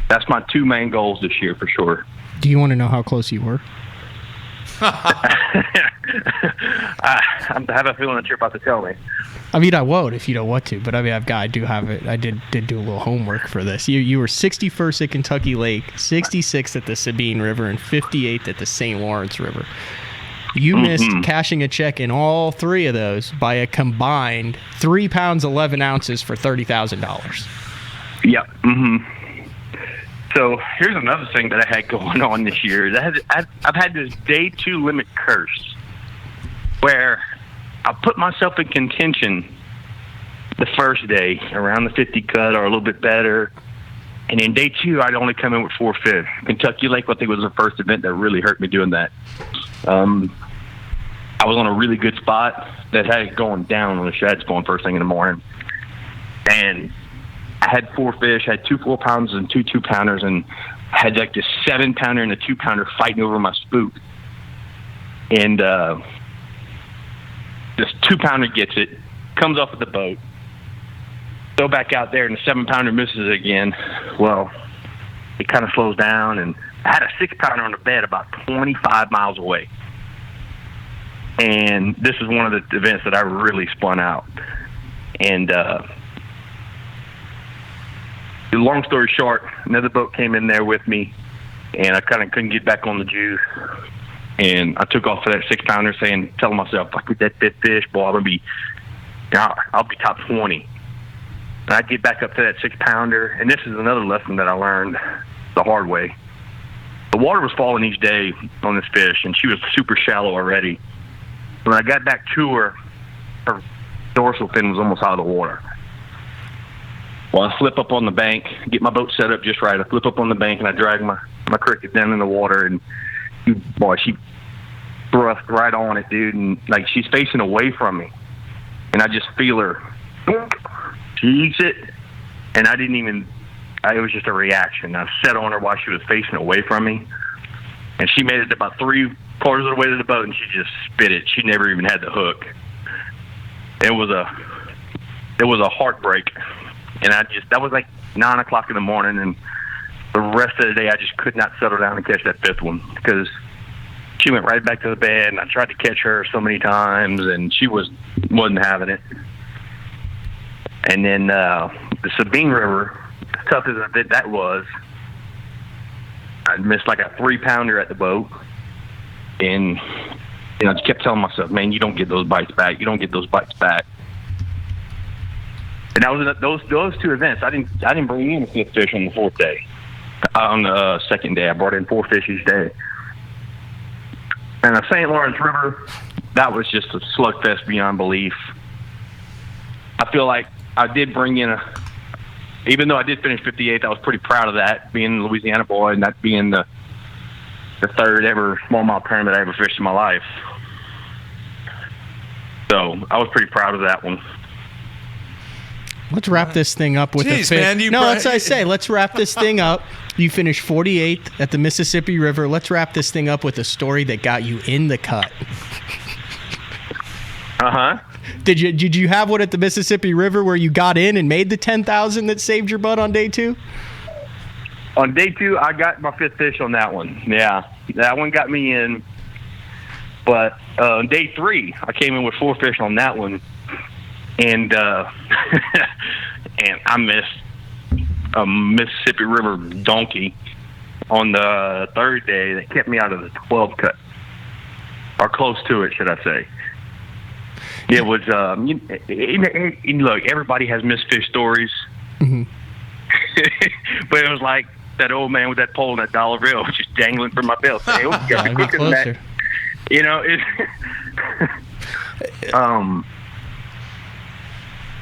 that's my two main goals this year for sure. Do you want to know how close you were? I have a feeling that you're about to tell me. I mean, I won't if you don't want to, but I do have it. I did do a little homework for this. You were 61st at Kentucky Lake, 66th at the Sabine River, and 58th at the St. Lawrence River. You missed cashing a check in all three of those by a combined 3 pounds 11 ounces for $30,000. Yep. So here's another thing that I had going on this year. I've had this day 2 limit curse where I put myself in contention the first day around the 50 cut or a little bit better. And in day 2, I'd only come in with 4 fish. Kentucky Lake, I think, was the first event that really hurt me doing that. I was on a really good spot that had it going down on the sheds going first thing in the morning. And I had 4 fish, had 2 4-pounders and 2 2-pounders, and had like this 7-pounder and a 2-pounder fighting over my spook. And this 2-pounder gets it, comes off of the boat, go back out there, and the 7-pounder misses it again. Well, it kind of slows down, and I had a 6-pounder on the bed about 25 miles away. And this is one of the events that I really spun out. And long story short, another boat came in there with me, and I kind of couldn't get back on the juice. And I took off for that 6-pounder, telling myself, if I get that 5th fish, boy, I'll be top 20. And I get back up to that 6-pounder, and this is another lesson that I learned the hard way. The water was falling each day on this fish, and she was super shallow already. When I got back to her dorsal fin was almost out of the water. Well, I flip up on the bank, get my boat set up just right. I flip up on the bank, and I drag my cricket down in the water, and boy, she thrust right on it, dude. And like, she's facing away from me, and I just feel her. She eats it, and it was just a reaction. I sat on her while she was facing away from me, and she made it about 3/4 of the way to the boat, and she just spit it. She never even had the hook. It was a heartbreak. And that was like 9 o'clock in the morning, and the rest of the day I just could not settle down and catch that 5th one, because she went right back to the bed, and I tried to catch her so many times, and she wasn't having it. And then the Sabine River, as tough as that was, I missed like a 3-pounder at the boat, and I just kept telling myself, man, you don't get those bites back. You don't get those bites back. And that was those two events. I didn't bring in a fifth fish on the fourth day. On the second day, I brought in 4 fish each day. And the St. Lawrence River, that was just a slugfest beyond belief. I feel like I did bring in even though I did finish 58th, I was pretty proud of that, being a Louisiana boy and that being the third ever smallmouth tournament I ever fished in my life. So I was pretty proud of that one. Let's wrap this thing up with a fish. That's what I say. Let's wrap this thing up. You finished 48th at the Mississippi River. Let's wrap this thing up with a story that got you in the cut. Uh-huh. Did you have one at the Mississippi River where you got in and made the 10,000 that saved your butt on day 2? On day 2, I got my 5th fish on that one. Yeah, that one got me in. But on day 3, I came in with 4 fish on that one, and and I missed a Mississippi River donkey on the 3rd day that kept me out of the 12 cut, or close to it, should I say. It was, look, everybody has missed fish stories. Mm-hmm. But it was like that old man with that pole and that dollar bill just dangling from my belt. Hey, got me quicker than that. You know,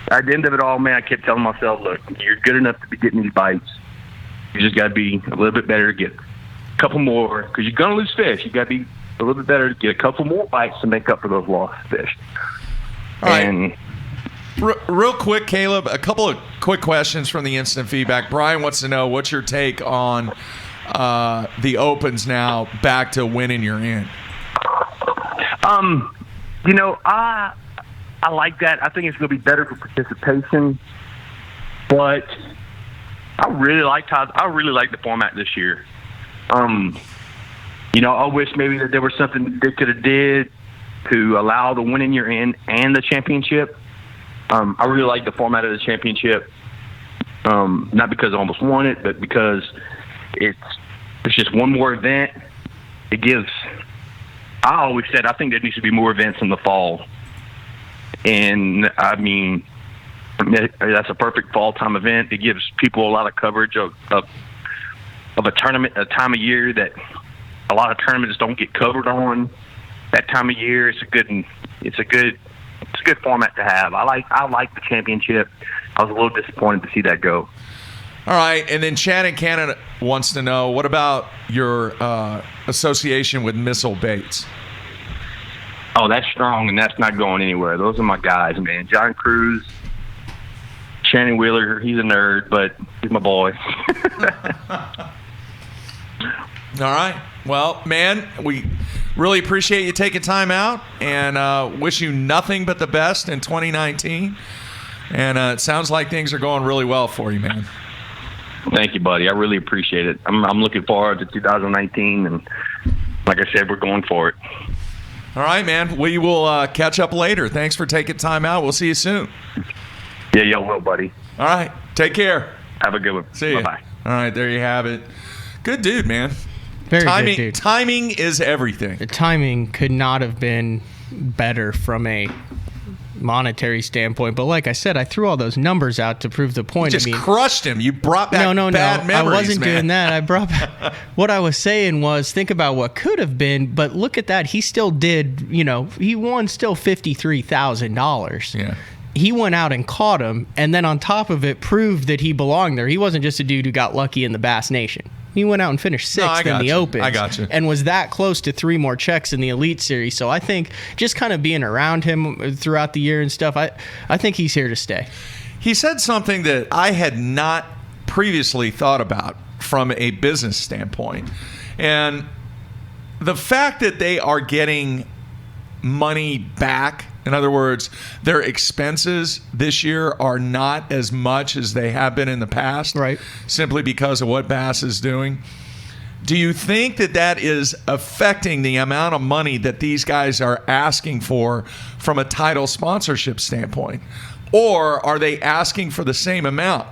at the end of it all, man, I kept telling myself, look, you're good enough to be getting these bites. You just got to be a little bit better to get a couple more, because you're going to lose fish. You got to be a little bit better to get a couple more bites to make up for those lost fish. All right. Real quick, Caleb, a couple of quick questions from the instant feedback. Brian wants to know, what's your take on the opens now back to winning your in? You know, I like that. I think it's going to be better for participation, but I really like the format this year. You know, I wish maybe that there was something they could have did to allow the winning you're in and the championship. I really like the format of the championship, not because I almost won it, but because it's just one more event. It gives. I always said I think there needs to be more events in the fall, and I mean that's a perfect fall time event. It gives people a lot of coverage of a tournament, a time of year that a lot of tournaments don't get covered on. That time of year, it's a good format to have. I like the championship. I was a little disappointed to see that go. All right, and then Chad in Canada wants to know, what about your association with Missile Baits? Oh, that's strong, and that's not going anywhere. Those are my guys, man. John Cruz, Shannon Wheeler, he's a nerd, but he's my boy. All right. Well, man, we really appreciate you taking time out, and wish you nothing but the best in 2019. And it sounds like things are going really well for you, man. Thank you, buddy. I really appreciate it. I'm looking forward to 2019, and like I said, we're going for it. All right, man. We will catch up later. Thanks for taking time out. We'll see you soon. Yeah, you will, buddy. All right. Take care. Have a good one. See you. Bye-bye. All right, there you have it. Good dude, man. Very good dude. Timing is everything. The timing could not have been better from a monetary standpoint, but like I said, I threw all those numbers out to prove the point. You just crushed him. You brought back bad memories, I wasn't man. doing that. I brought back, what I was saying was, think about what could have been, but look at that. He still did, he won still $53,000. Yeah. He went out and caught him, and then on top of it, proved that he belonged there. He wasn't just a dude who got lucky in the Bass Nation. He went out and finished 6th in the Opens. I got you. And was that close to 3 more checks in the Elite Series. So I think just kind of being around him throughout the year and stuff, I think he's here to stay. He said something that I had not previously thought about from a business standpoint. And the fact that they are getting money back, in other words, their expenses this year are not as much as they have been in the past, right? Simply because of what Bass is doing. Do you think that is affecting the amount of money that these guys are asking for from a title sponsorship standpoint? Or are they asking for the same amount?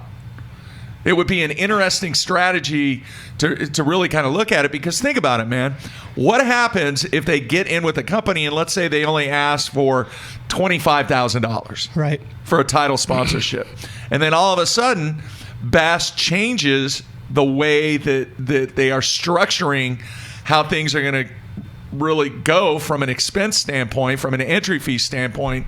It would be an interesting strategy to really kind of look at it, because think about it, man. What happens if they get in with a company and let's say they only ask for $25,000 right for a title sponsorship, and then all of a sudden Bass changes the way that they are structuring how things are going to really go from an expense standpoint, from an entry fee standpoint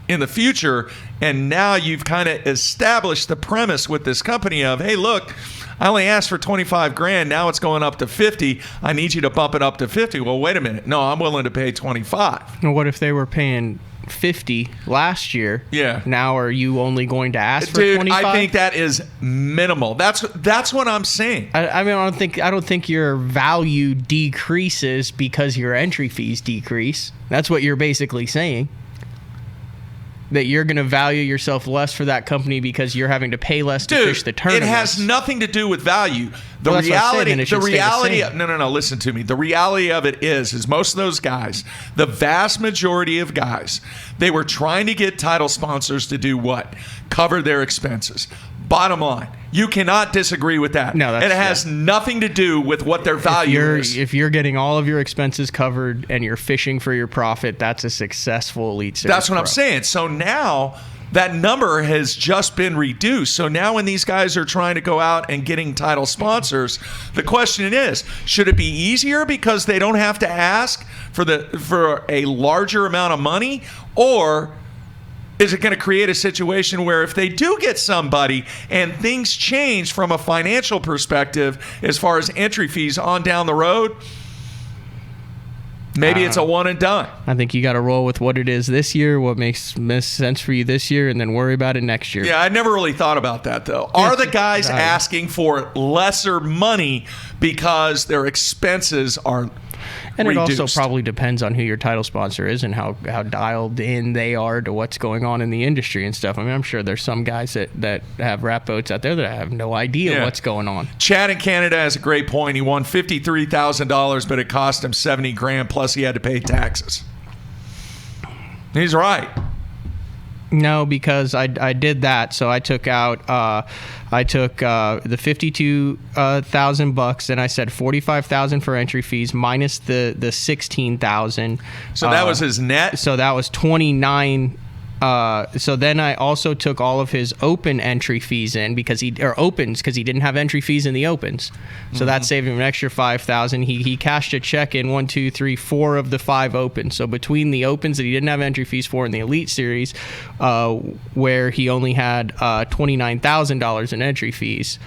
in the future, and now you've kind of established the premise with this company of, hey, look, I only asked for 25 grand, now it's going up to 50. I need you to bump it up to 50. Well, wait a minute. No, I'm willing to pay 25. Well, what if they were paying 50 last year? Yeah. Now are you only going to ask for 25? I think that is minimal. That's what I'm saying. I mean, I don't think your value decreases because your entry fees decrease. That's what you're basically saying. That you're going to value yourself less for that company because you're having to pay less to fish the tournament. It has nothing to do with value. No, listen to me. The reality of it is most of those guys, the vast majority of guys, they were trying to get title sponsors to do what? Cover their expenses. Bottom line, you cannot disagree with that. No, it has nothing to do with what their value is. If you're getting all of your expenses covered and you're fishing for your profit, that's a successful Elite Series. That's what I'm saying. So now that number has just been reduced. So now when these guys are trying to go out and getting title sponsors, the question is, should it be easier because they don't have to ask for a larger amount of money, or is it going to create a situation where if they do get somebody and things change from a financial perspective as far as entry fees on down the road, maybe it's a one and done? I think you got to roll with what it is this year, what makes sense for you this year, and then worry about it next year. Yeah, I never really thought about that, though. Are the guys asking for lesser money because their expenses are And reduced? It also probably depends on who your title sponsor is and how dialed in they are to what's going on in the industry and stuff. I mean, I'm sure there's some guys that have wrap boats out there that have no idea what's going on. Chad in Canada has a great point. He won $53,000, but it cost him 70 grand, plus he had to pay taxes. He's right. No, because I did that. So I took out the $52,000, and I said $45,000 for entry fees minus the $16,000. So that was his net. So that was 29. So then I also took all of his open entry fees in because he didn't have entry fees in the opens. So that saved him an extra $5,000. He cashed a check in 4 of the 5 opens. So between the opens that he didn't have entry fees for in the Elite Series, where he only had $29,000 in entry fees,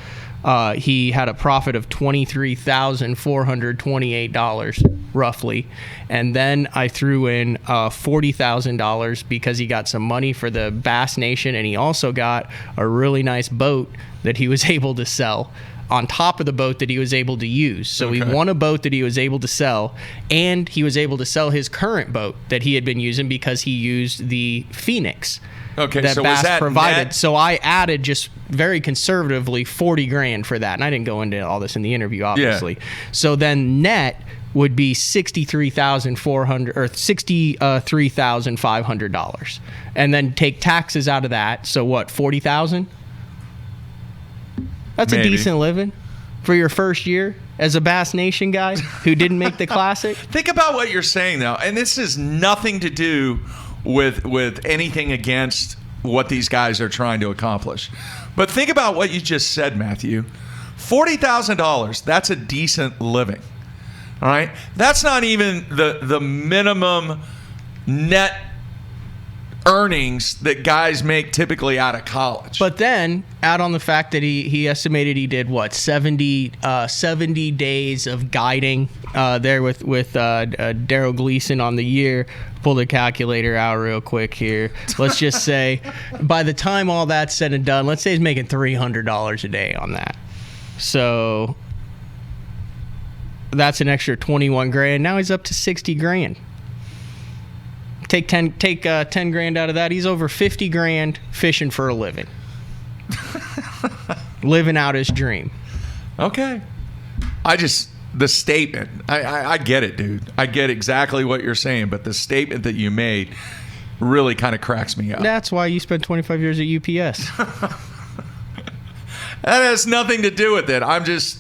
he had a profit of $23,428 roughly, and then I threw in $40,000 because he got some money for the Bass Nation, and he also got a really nice boat that he was able to sell on top of the boat that he was able to use. So he won a boat that he was able to sell, and he was able to sell his current boat that he had been using because he used the Phoenix. Okay, that so Bass was that provided. net? So I added just very conservatively 40 grand for that, and I didn't go into all this in the interview, obviously. Yeah. So then net would be $63,400 or $63,500, and then take taxes out of that. So what, $40,000? That's Maybe. a decent living for your first year as a Bass Nation guy who didn't make the Classic. Think about what you're saying, though, and this has nothing to do with anything against what these guys are trying to accomplish. But think about what you just said, Matthew. $40,000, that's a decent living. All right? That's not even the minimum net earnings that guys make typically out of college. But then add on the fact that he estimated he did 70 days of guiding there with Daryl Gleason on the year. Pull the calculator out real quick here. Let's just say by the time all that's said and done, let's say he's making $300 a day on that. So that's an extra 21 grand. Now he's up to 60 grand. Take 10 grand out of that. He's over 50 grand fishing for a living. Living out his dream. Okay. The statement, I get it, dude. I get exactly what you're saying, but the statement that you made really kind of cracks me up. That's why you spent 25 years at UPS. That has nothing to do with it. I'm just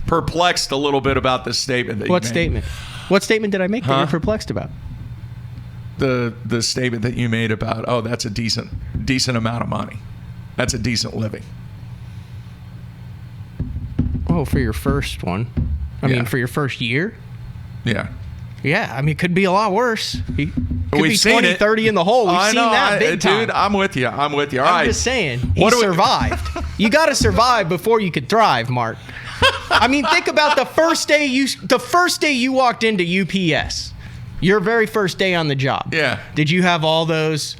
perplexed a little bit about this statement that you made. What statement? What statement did I make that you're perplexed about? The statement that you made about, oh, that's a decent amount of money. That's a decent living. Oh, for your first one. I mean, for your first year? Yeah. Yeah, I mean, it could be a lot worse. We've We've seen 20, it. 30 in the hole. We've seen that big time. Dude, I'm with you. All I'm right. just saying, he survived. You got to survive before you could thrive, Mark. I mean, think about the first day you walked into UPS, your very first day on the job. Yeah. Did you have all those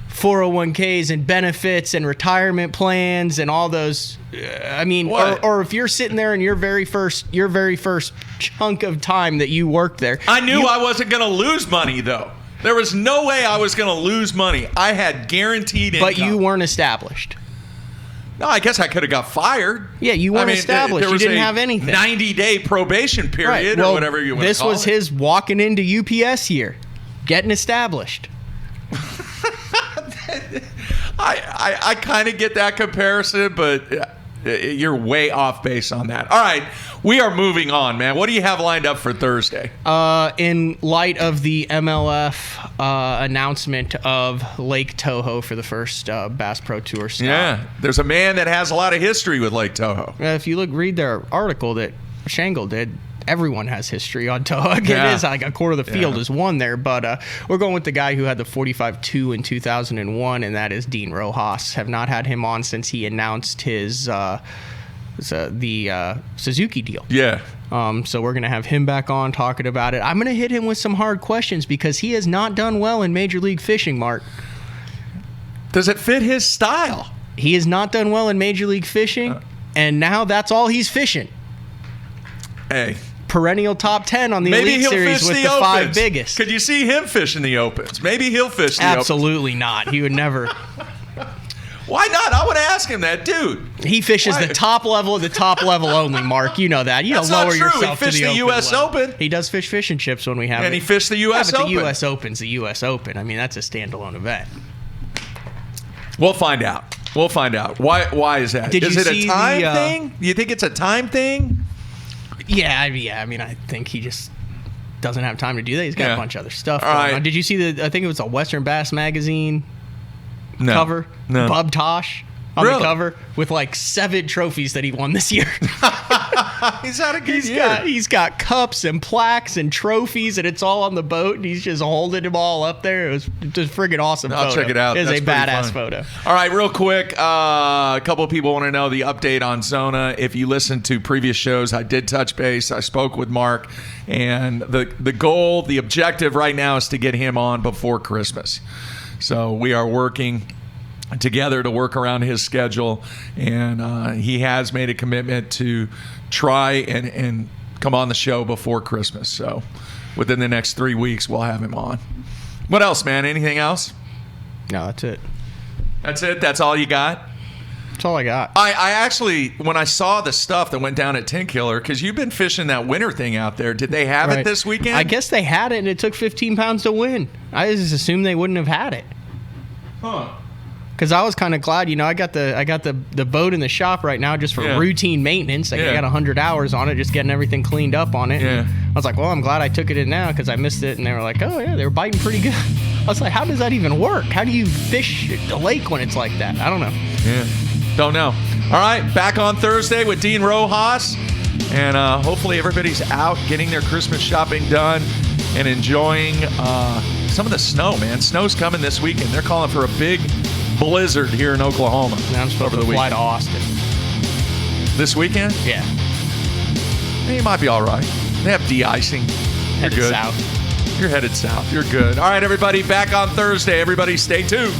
401ks and benefits and retirement plans and all those? I mean, or if you're sitting there in your very first chunk of time that you worked there, I knew I wasn't going to lose money though. There was no way I was going to lose money. I had guaranteed income. But you weren't established. No, I guess I could have got fired. Yeah, you weren't established. You didn't have anything. 90-day probation period or whatever you want to call it. This was his walking into UPS year, getting established. I kind of get that comparison, but you're way off base on that. All right, we are moving on, man. What do you have lined up for Thursday? In light of the MLF announcement of Lake Toho for the first Bass Pro Tour stop. Yeah, there's a man that has a lot of history with Lake Toho. If you read their article that Shangle did, everyone has history on Toho. It is like a quarter of the field is won there, but we're going with the guy who had the 45-2 in 2001, and that is Dean Rojas. Have not had him on since he announced his the Suzuki deal. Yeah. So we're going to have him back on talking about it. I'm going to hit him with some hard questions because he has not done well in Major League Fishing, Mark. Does it fit his style? He has not done well in Major League Fishing, and now that's all he's fishing. Hey. Perennial top 10 on the Elite Series with the opens. 5 biggest. Could you see him fishing the Opens? Maybe he'll fish the Opens. Absolutely not. He would never. Why not? I would ask him that, dude. He fishes the top level of the top level only, Mark. You know that. You don't lower yourself to the He fished the U.S. Open. He does fish fish and chips when we have it. And he fished the U.S. Open. The U.S. Open's the U.S. Open. I mean, that's a standalone event. We'll find out. Why is that? Is it a time thing? You think it's a time thing? Yeah. I mean, I think he just doesn't have time to do that. He's got a bunch of other stuff going on. Did you see I think it was a Western Bass Magazine cover? No. Bub Tosh on the cover with like 7 trophies that he won this year. He's had a good year. He's got cups and plaques and trophies, and it's all on the boat, and he's just holding them all up there. It was just friggin' awesome. I'll check it out. It is a badass photo. All right, real quick, a couple of people want to know the update on Zona. If you listened to previous shows, I did touch base. I spoke with Mark, and the goal, the objective right now is to get him on before Christmas. So we are working together to work around his schedule, and he has made a commitment to try and come on the show before Christmas. So within the next 3 weeks, we'll have him on. What else, man? Anything else? No, that's it. That's it? That's all you got? That's all I got. I actually, when I saw the stuff that went down at 10 Killer, because you've been fishing that winter thing out there, did they have it this weekend? I guess they had it, and it took 15 pounds to win. I just assumed they wouldn't have had it. Huh. Because I was kind of glad, I got the boat in the shop right now just for routine maintenance. I got 100 hours on it, just getting everything cleaned up on it. Yeah. I was like, well, I'm glad I took it in now because I missed it. And they were like, oh, yeah, they were biting pretty good. I was like, how does that even work? How do you fish the lake when it's like that? I don't know. Yeah, don't know. All right, back on Thursday with Dean Rojas. And hopefully everybody's out getting their Christmas shopping done and enjoying some of the snow, man. Snow's coming this weekend. They're calling for a big blizzard here in Oklahoma. Now I'm supposed to fly to Austin. This weekend? Yeah. You might be all right. They have de-icing. You're good. South. You're headed south. You're good. All right, everybody, back on Thursday. Everybody stay tuned.